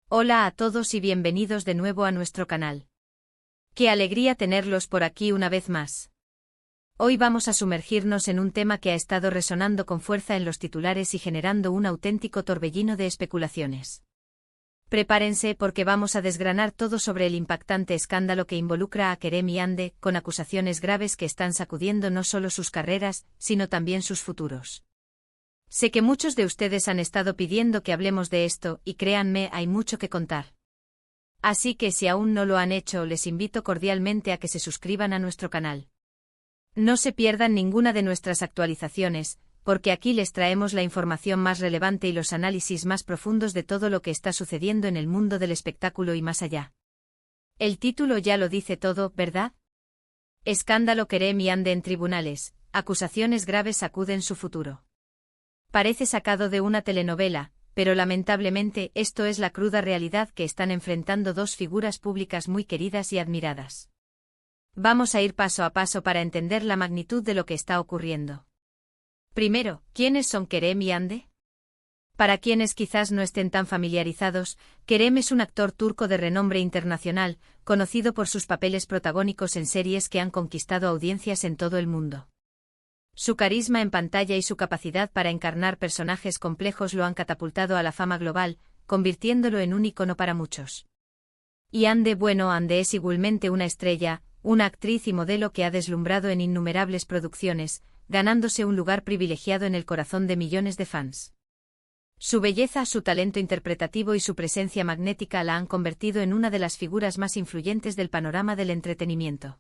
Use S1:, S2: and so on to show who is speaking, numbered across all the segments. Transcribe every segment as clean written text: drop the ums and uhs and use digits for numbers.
S1: Hola a todos y bienvenidos de nuevo a nuestro canal. Qué alegría tenerlos por aquí una vez más. Hoy vamos a sumergirnos en un tema que ha estado resonando con fuerza en los titulares y generando un auténtico torbellino de especulaciones. Prepárense porque vamos a desgranar todo sobre el impactante escándalo que involucra a Kerem y Hande, con acusaciones graves que están sacudiendo no solo sus carreras, sino también sus futuros. Sé que muchos de ustedes han estado pidiendo que hablemos de esto y créanme, hay mucho que contar. Así que si aún no lo han hecho, les invito cordialmente a que se suscriban a nuestro canal. No se pierdan ninguna de nuestras actualizaciones, porque aquí les traemos la información más relevante y los análisis más profundos de todo lo que está sucediendo en el mundo del espectáculo y más allá. El título ya lo dice todo, ¿verdad? Escándalo Kerem y Hande en tribunales, acusaciones graves sacuden su futuro. Parece sacado de una telenovela, pero lamentablemente esto es la cruda realidad que están enfrentando dos figuras públicas muy queridas y admiradas. Vamos a ir paso a paso para entender la magnitud de lo que está ocurriendo. Primero, ¿quiénes son Kerem y Hande? Para quienes quizás no estén tan familiarizados, Kerem es un actor turco de renombre internacional, conocido por sus papeles protagónicos en series que han conquistado audiencias en todo el mundo. Su carisma en pantalla y su capacidad para encarnar personajes complejos lo han catapultado a la fama global, convirtiéndolo en un ícono para muchos. Y Hande es igualmente una estrella, una actriz y modelo que ha deslumbrado en innumerables producciones, ganándose un lugar privilegiado en el corazón de millones de fans. Su belleza, su talento interpretativo y su presencia magnética la han convertido en una de las figuras más influyentes del panorama del entretenimiento.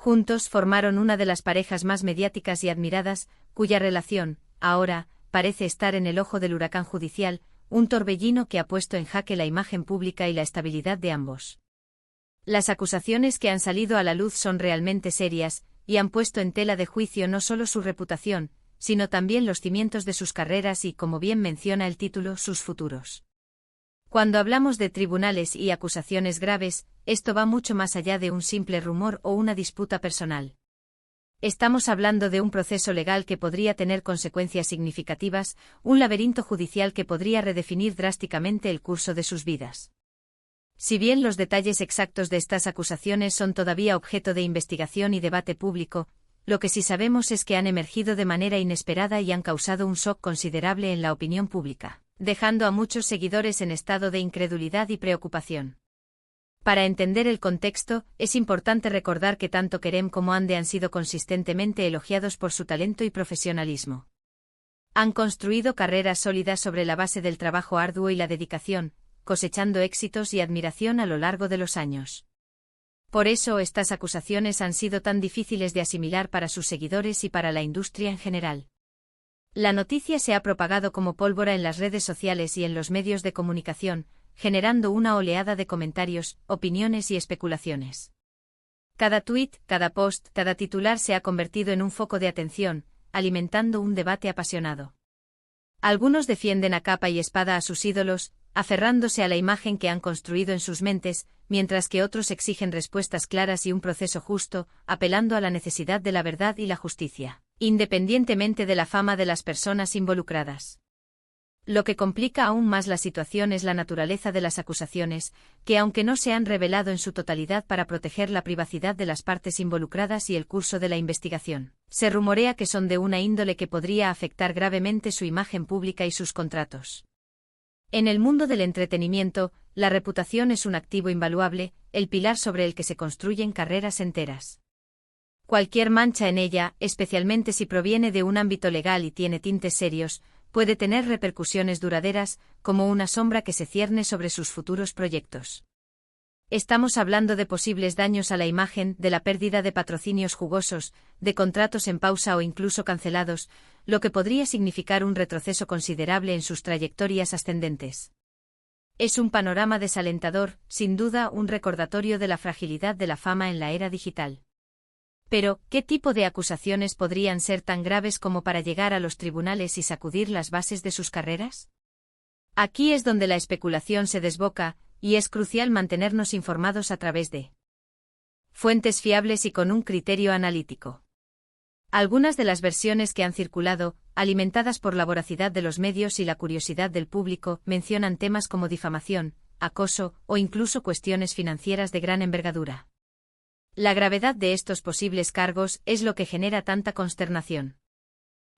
S1: Juntos formaron una de las parejas más mediáticas y admiradas, cuya relación, ahora, parece estar en el ojo del huracán judicial, un torbellino que ha puesto en jaque la imagen pública y la estabilidad de ambos. Las acusaciones que han salido a la luz son realmente serias, y han puesto en tela de juicio no solo su reputación, sino también los cimientos de sus carreras y, como bien menciona el título, sus futuros. Cuando hablamos de tribunales y acusaciones graves, esto va mucho más allá de un simple rumor o una disputa personal. Estamos hablando de un proceso legal que podría tener consecuencias significativas, un laberinto judicial que podría redefinir drásticamente el curso de sus vidas. Si bien los detalles exactos de estas acusaciones son todavía objeto de investigación y debate público, lo que sí sabemos es que han emergido de manera inesperada y han causado un shock considerable en la opinión pública, dejando a muchos seguidores en estado de incredulidad y preocupación. Para entender el contexto, es importante recordar que tanto Kerem como Hande han sido consistentemente elogiados por su talento y profesionalismo. Han construido carreras sólidas sobre la base del trabajo arduo y la dedicación, cosechando éxitos y admiración a lo largo de los años. Por eso estas acusaciones han sido tan difíciles de asimilar para sus seguidores y para la industria en general. La noticia se ha propagado como pólvora en las redes sociales y en los medios de comunicación, generando una oleada de comentarios, opiniones y especulaciones. Cada tuit, cada post, cada titular se ha convertido en un foco de atención, alimentando un debate apasionado. Algunos defienden a capa y espada a sus ídolos, aferrándose a la imagen que han construido en sus mentes, mientras que otros exigen respuestas claras y un proceso justo, apelando a la necesidad de la verdad y la justicia, independientemente de la fama de las personas involucradas. Lo que complica aún más la situación es la naturaleza de las acusaciones, que aunque no se han revelado en su totalidad para proteger la privacidad de las partes involucradas y el curso de la investigación, se rumorea que son de una índole que podría afectar gravemente su imagen pública y sus contratos. En el mundo del entretenimiento, la reputación es un activo invaluable, el pilar sobre el que se construyen carreras enteras. Cualquier mancha en ella, especialmente si proviene de un ámbito legal y tiene tintes serios, puede tener repercusiones duraderas, como una sombra que se cierne sobre sus futuros proyectos. Estamos hablando de posibles daños a la imagen, de la pérdida de patrocinios jugosos, de contratos en pausa o incluso cancelados, lo que podría significar un retroceso considerable en sus trayectorias ascendentes. Es un panorama desalentador, sin duda un recordatorio de la fragilidad de la fama en la era digital. Pero, ¿qué tipo de acusaciones podrían ser tan graves como para llegar a los tribunales y sacudir las bases de sus carreras? Aquí es donde la especulación se desboca, y es crucial mantenernos informados a través de fuentes fiables y con un criterio analítico. Algunas de las versiones que han circulado, alimentadas por la voracidad de los medios y la curiosidad del público, mencionan temas como difamación, acoso o incluso cuestiones financieras de gran envergadura. La gravedad de estos posibles cargos es lo que genera tanta consternación.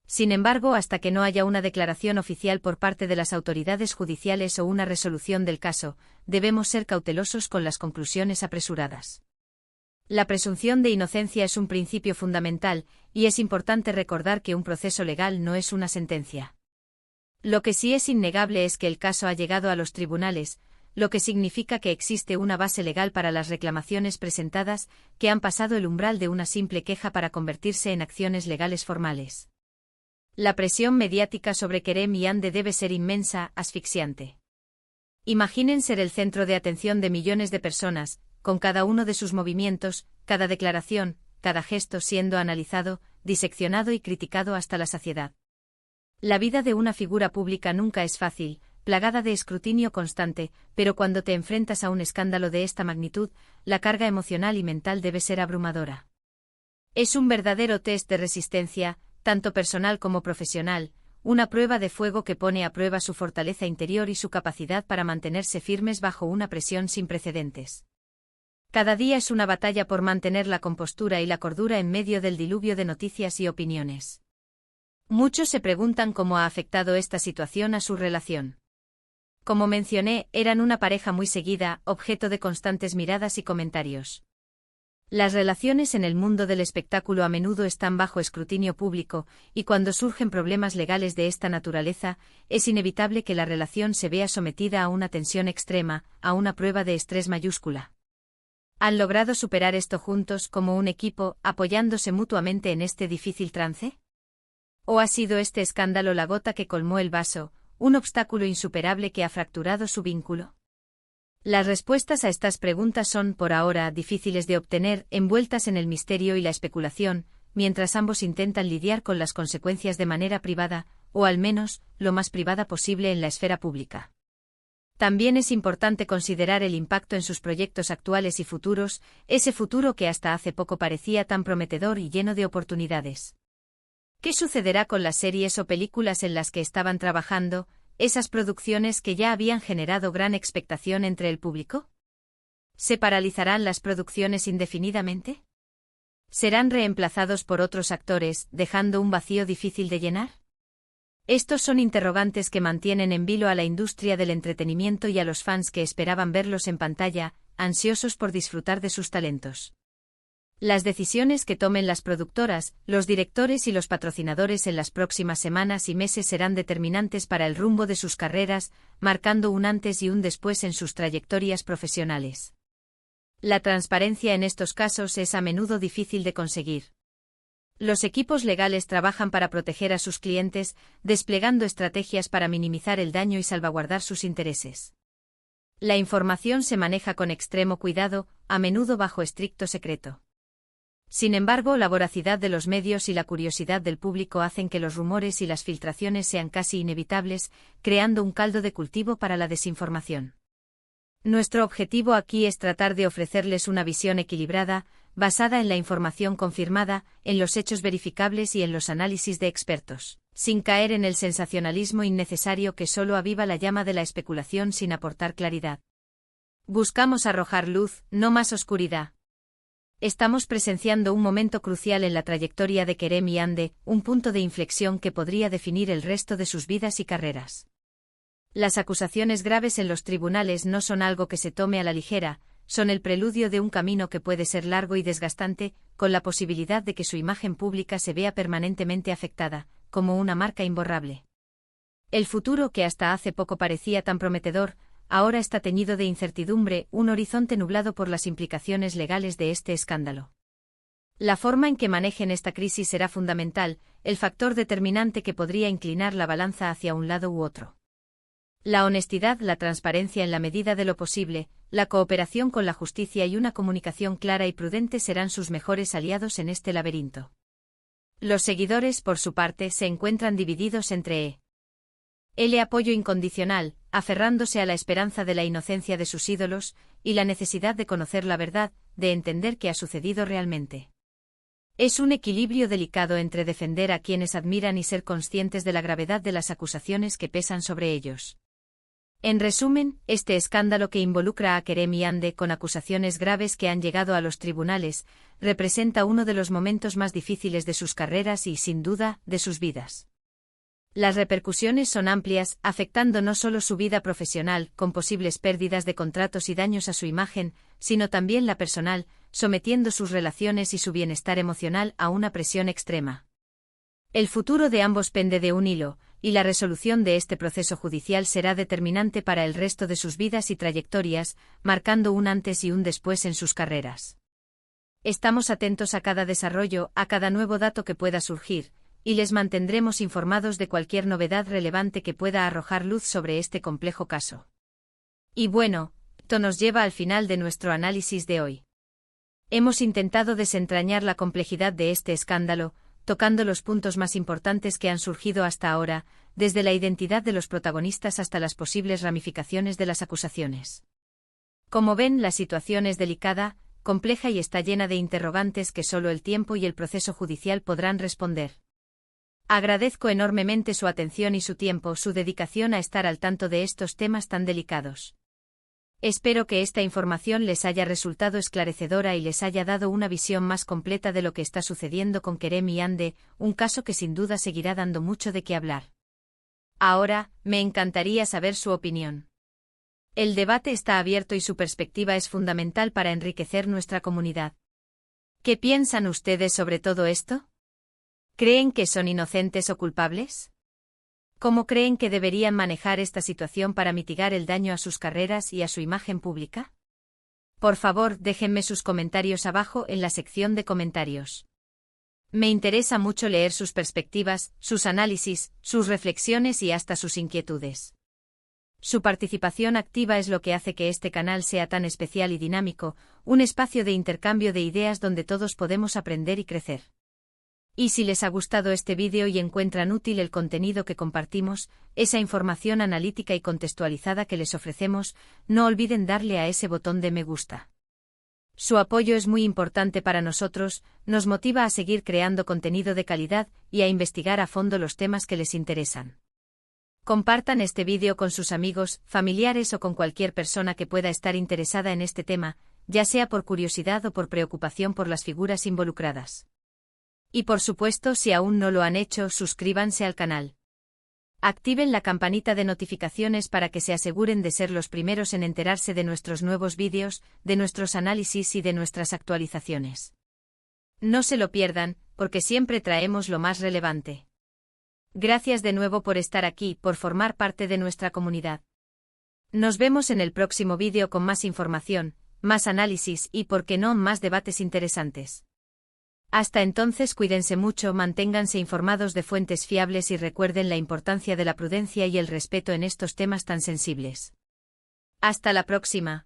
S1: Sin embargo, hasta que no haya una declaración oficial por parte de las autoridades judiciales o una resolución del caso, debemos ser cautelosos con las conclusiones apresuradas. La presunción de inocencia es un principio fundamental, y es importante recordar que un proceso legal no es una sentencia. Lo que sí es innegable es que el caso ha llegado a los tribunales, lo que significa que existe una base legal para las reclamaciones presentadas, que han pasado el umbral de una simple queja para convertirse en acciones legales formales. La presión mediática sobre Kerem y Ande debe ser inmensa, asfixiante. Imaginen ser el centro de atención de millones de personas, con cada uno de sus movimientos, cada declaración, cada gesto siendo analizado, diseccionado y criticado hasta la saciedad. La vida de una figura pública nunca es fácil, plagada de escrutinio constante, pero cuando te enfrentas a un escándalo de esta magnitud, la carga emocional y mental debe ser abrumadora. Es un verdadero test de resistencia, tanto personal como profesional, una prueba de fuego que pone a prueba su fortaleza interior y su capacidad para mantenerse firmes bajo una presión sin precedentes. Cada día es una batalla por mantener la compostura y la cordura en medio del diluvio de noticias y opiniones. Muchos se preguntan cómo ha afectado esta situación a su relación. Como mencioné, eran una pareja muy seguida, objeto de constantes miradas y comentarios. Las relaciones en el mundo del espectáculo a menudo están bajo escrutinio público, y cuando surgen problemas legales de esta naturaleza, es inevitable que la relación se vea sometida a una tensión extrema, a una prueba de estrés mayúscula. ¿Han logrado superar esto juntos como un equipo, apoyándose mutuamente en este difícil trance? ¿O ha sido este escándalo la gota que colmó el vaso, un obstáculo insuperable que ha fracturado su vínculo? Las respuestas a estas preguntas son, por ahora, difíciles de obtener, envueltas en el misterio y la especulación, mientras ambos intentan lidiar con las consecuencias de manera privada, o al menos, lo más privada posible en la esfera pública. También es importante considerar el impacto en sus proyectos actuales y futuros, ese futuro que hasta hace poco parecía tan prometedor y lleno de oportunidades. ¿Qué sucederá con las series o películas en las que estaban trabajando, esas producciones que ya habían generado gran expectación entre el público? ¿Se paralizarán las producciones indefinidamente? ¿Serán reemplazados por otros actores, dejando un vacío difícil de llenar? Estos son interrogantes que mantienen en vilo a la industria del entretenimiento y a los fans que esperaban verlos en pantalla, ansiosos por disfrutar de sus talentos. Las decisiones que tomen las productoras, los directores y los patrocinadores en las próximas semanas y meses serán determinantes para el rumbo de sus carreras, marcando un antes y un después en sus trayectorias profesionales. La transparencia en estos casos es a menudo difícil de conseguir. Los equipos legales trabajan para proteger a sus clientes, desplegando estrategias para minimizar el daño y salvaguardar sus intereses. La información se maneja con extremo cuidado, a menudo bajo estricto secreto. Sin embargo, la voracidad de los medios y la curiosidad del público hacen que los rumores y las filtraciones sean casi inevitables, creando un caldo de cultivo para la desinformación. Nuestro objetivo aquí es tratar de ofrecerles una visión equilibrada, basada en la información confirmada, en los hechos verificables y en los análisis de expertos, sin caer en el sensacionalismo innecesario que solo aviva la llama de la especulación sin aportar claridad. Buscamos arrojar luz, no más oscuridad. Estamos presenciando un momento crucial en la trayectoria de Kerem y Ande, un punto de inflexión que podría definir el resto de sus vidas y carreras. Las acusaciones graves en los tribunales no son algo que se tome a la ligera, son el preludio de un camino que puede ser largo y desgastante, con la posibilidad de que su imagen pública se vea permanentemente afectada, como una marca imborrable. El futuro que hasta hace poco parecía tan prometedor, ahora está teñido de incertidumbre, un horizonte nublado por las implicaciones legales de este escándalo. La forma en que manejen esta crisis será fundamental, el factor determinante que podría inclinar la balanza hacia un lado u otro. La honestidad, la transparencia en la medida de lo posible, la cooperación con la justicia y una comunicación clara y prudente serán sus mejores aliados en este laberinto. Los seguidores, por su parte, se encuentran divididos entre el apoyo incondicional, aferrándose a la esperanza de la inocencia de sus ídolos, y la necesidad de conocer la verdad, de entender qué ha sucedido realmente. Es un equilibrio delicado entre defender a quienes admiran y ser conscientes de la gravedad de las acusaciones que pesan sobre ellos. En resumen, este escándalo que involucra a Kerem y Hande con acusaciones graves que han llegado a los tribunales, representa uno de los momentos más difíciles de sus carreras y, sin duda, de sus vidas. Las repercusiones son amplias, afectando no solo su vida profesional, con posibles pérdidas de contratos y daños a su imagen, sino también la personal, sometiendo sus relaciones y su bienestar emocional a una presión extrema. El futuro de ambos pende de un hilo, y la resolución de este proceso judicial será determinante para el resto de sus vidas y trayectorias, marcando un antes y un después en sus carreras. Estamos atentos a cada desarrollo, a cada nuevo dato que pueda surgir, y les mantendremos informados de cualquier novedad relevante que pueda arrojar luz sobre este complejo caso. Y bueno, esto nos lleva al final de nuestro análisis de hoy. Hemos intentado desentrañar la complejidad de este escándalo, tocando los puntos más importantes que han surgido hasta ahora, desde la identidad de los protagonistas hasta las posibles ramificaciones de las acusaciones. Como ven, la situación es delicada, compleja y está llena de interrogantes que solo el tiempo y el proceso judicial podrán responder. Agradezco enormemente su atención y su tiempo, su dedicación a estar al tanto de estos temas tan delicados. Espero que esta información les haya resultado esclarecedora y les haya dado una visión más completa de lo que está sucediendo con Kerem y Hande, un caso que sin duda seguirá dando mucho de qué hablar. Ahora, me encantaría saber su opinión. El debate está abierto y su perspectiva es fundamental para enriquecer nuestra comunidad. ¿Qué piensan ustedes sobre todo esto? ¿Creen que son inocentes o culpables? ¿Cómo creen que deberían manejar esta situación para mitigar el daño a sus carreras y a su imagen pública? Por favor, déjenme sus comentarios abajo en la sección de comentarios. Me interesa mucho leer sus perspectivas, sus análisis, sus reflexiones y hasta sus inquietudes. Su participación activa es lo que hace que este canal sea tan especial y dinámico, un espacio de intercambio de ideas donde todos podemos aprender y crecer. Y si les ha gustado este vídeo y encuentran útil el contenido que compartimos, esa información analítica y contextualizada que les ofrecemos, no olviden darle a ese botón de me gusta. Su apoyo es muy importante para nosotros, nos motiva a seguir creando contenido de calidad y a investigar a fondo los temas que les interesan. Compartan este vídeo con sus amigos, familiares o con cualquier persona que pueda estar interesada en este tema, ya sea por curiosidad o por preocupación por las figuras involucradas. Y por supuesto, si aún no lo han hecho, suscríbanse al canal. Activen la campanita de notificaciones para que se aseguren de ser los primeros en enterarse de nuestros nuevos vídeos, de nuestros análisis y de nuestras actualizaciones. No se lo pierdan, porque siempre traemos lo más relevante. Gracias de nuevo por estar aquí, por formar parte de nuestra comunidad. Nos vemos en el próximo vídeo con más información, más análisis y, por qué no, más debates interesantes. Hasta entonces, cuídense mucho, manténganse informados de fuentes fiables y recuerden la importancia de la prudencia y el respeto en estos temas tan sensibles. Hasta la próxima.